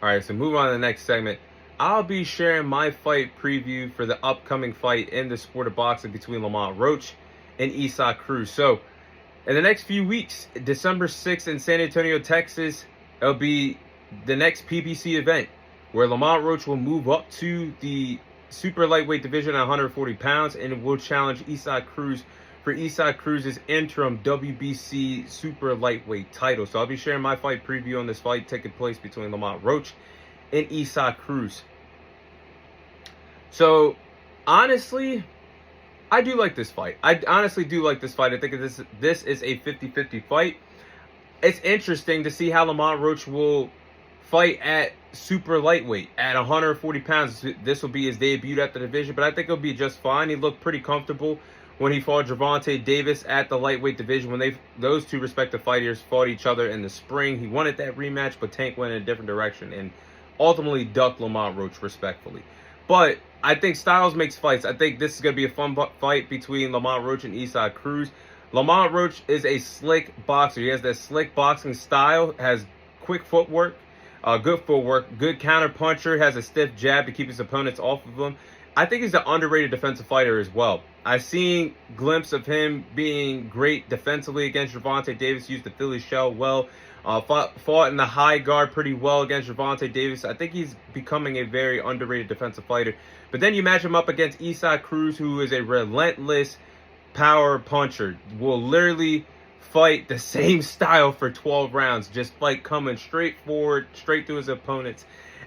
All right, so moving on to the next segment. I'll be sharing my fight preview for the upcoming fight in the sport of boxing between Lamont Roach and Isaac Cruz. So, in the next few weeks, December 6th in San Antonio, Texas, it'll be the next PBC event where Lamont Roach will move up to the super lightweight division at 140 pounds and will challenge Isaac Cruz for Isaac Cruz's interim WBC super lightweight title. So I'll be sharing my fight preview on this fight taking place between Lamont Roach and Isaac Cruz. So honestly, I do like this fight. I honestly do like this fight. I think this is a 50-50 fight. It's interesting to see how Lamont Roach will fight at super lightweight at 140 pounds. This will be his debut at the division, but I think he'll be just fine. He looked pretty comfortable when he fought Gervonta Davis at the lightweight division. When those two respective fighters fought each other in the spring, he wanted that rematch, but Tank went in a different direction and ultimately ducked Lamont Roach respectfully. But I think styles makes fights. I think this is going to be a fun fight between Lamont Roach and Isaac Cruz. Lamont Roach is a slick boxer. He has that slick boxing style, has quick footwork, good footwork, good counter puncher, has a stiff jab to keep his opponents off of him. I think he's an underrated defensive fighter as well. I've seen glimpses of him being great defensively against Gervonta Davis, used the Philly shell well, fought in the high guard pretty well against Gervonta Davis. I think he's becoming a very underrated defensive fighter. But then you match him up against Isaac Cruz, who is a relentless power puncher, will literally fight the same style for 12 rounds, just fight coming straight forward, straight through his opponents,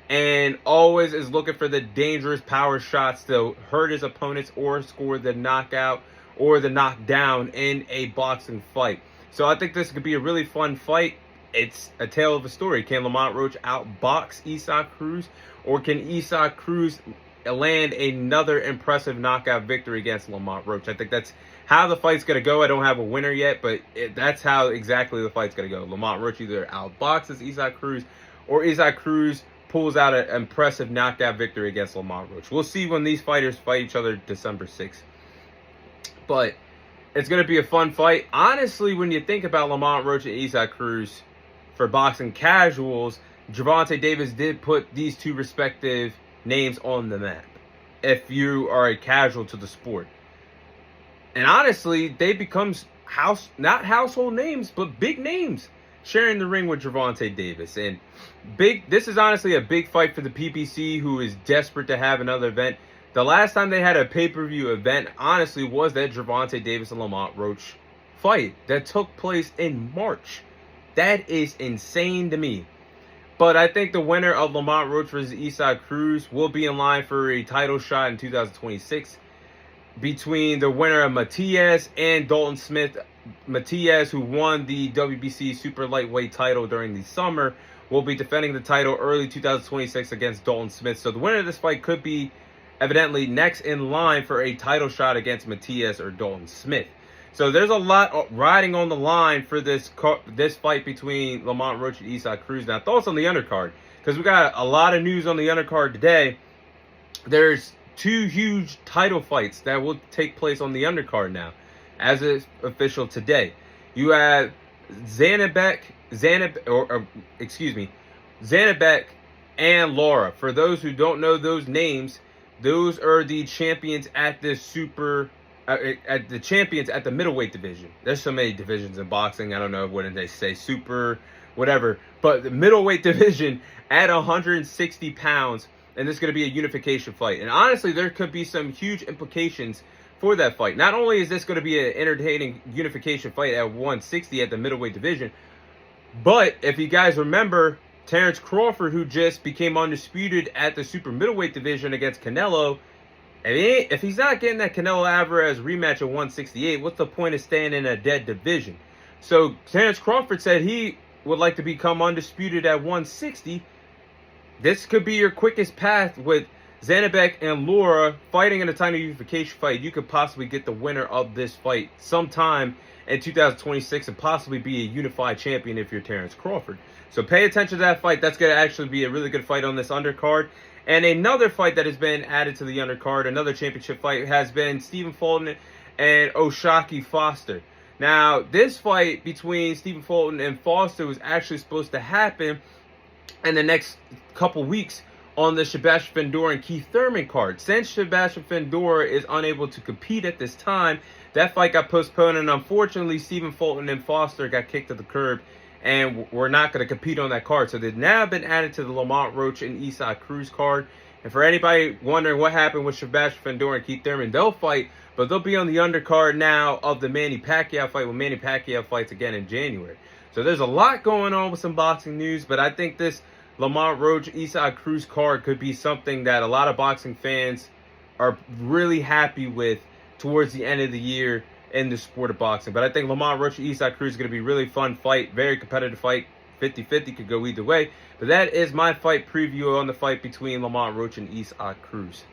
and always is looking for the dangerous power shots to hurt his opponents or score the knockout or the knockdown in a boxing fight. So I think this could be a really fun fight. It's a tale of a story. Can Lamont Roach outbox Isaac Cruz, or can Isaac Cruz land another impressive knockout victory against Lamont Roach? I think that's how the fight's going to go. I don't have a winner yet, but that's how exactly the fight's going to go. Lamont Roach either outboxes Isaac Cruz, or Isaac Cruz pulls out an impressive knockout victory against Lamont Roach. We'll see when these fighters fight each other December 6th. But it's going to be a fun fight. Honestly, when you think about Lamont Roach and Isaac Cruz, for boxing casuals, Gervonta Davis did put these two respective names on the map if you are a casual to the sport. And honestly, they become not household names, but big names sharing the ring with Gervonta Davis. And this is honestly a big fight for the PBC, who is desperate to have another event. The last time they had a pay-per-view event, honestly, was that Gervonta Davis and Lamont Roach fight that took place in March. That is insane to me. But I think the winner of Lamont Roach versus Isaac Cruz will be in line for a title shot in 2026 between the winner of Matias and Dalton Smith. Matias, who won the WBC super lightweight title during the summer, will be defending the title early 2026 against Dalton Smith. So the winner of this fight could be evidently next in line for a title shot against Matias or Dalton Smith. So there's a lot riding on the line for this fight between Lamont Roach and Isaac Cruz. Now, thoughts on the undercard, because we got a lot of news on the undercard today. There's two huge title fights that will take place on the undercard now, as is official today. You have Zanabek and Laura. For those who don't know those names, those are the champions at the champions at the middleweight division. There's so many divisions in boxing. I don't know what they say, super, whatever. But the middleweight division at 160 pounds, and this is going to be a unification fight. And honestly, there could be some huge implications for that fight. Not only is this going to be an entertaining unification fight at 160 at the middleweight division, but if you guys remember, Terrence Crawford, who just became undisputed at the super middleweight division against Canelo, if he's not getting that Canelo Alvarez rematch at 168, what's the point of staying in a dead division? So Terrence Crawford said he would like to become undisputed at 160. This could be your quickest path with Zanabek and Laura fighting in a tiny unification fight. You could possibly get the winner of this fight sometime in 2026 and possibly be a unified champion if you're Terrence Crawford. So pay attention to that fight. That's going to actually be a really good fight on this undercard. And another fight that has been added to the undercard, another championship fight, has been Stephen Fulton and O'Shaquie Foster. Now, this fight between Stephen Fulton and Foster was actually supposed to happen in the next couple weeks on the Sebastian Findor and Keith Thurman card. Since Sebastian Findor is unable to compete at this time, that fight got postponed, and unfortunately, Stephen Fulton and Foster got kicked to the curb, and we're not going to compete on that card. So they've now been added to the Lamont Roach and Isaac Cruz card. And for anybody wondering what happened with Sebastian Findor and Keith Thurman, they'll fight, but they'll be on the undercard now of the Manny Pacquiao fight, when Manny Pacquiao fights again in January. So there's a lot going on with some boxing news, but I think this Lamont Roach, Isaac Cruz card could be something that a lot of boxing fans are really happy with towards the end of the year in the sport of boxing. But I think Lamont Roach and Isaac Cruz is going to be a really fun fight, very competitive fight. 50-50 could go either way. But that is my fight preview on the fight between Lamont Roach and Isaac Cruz.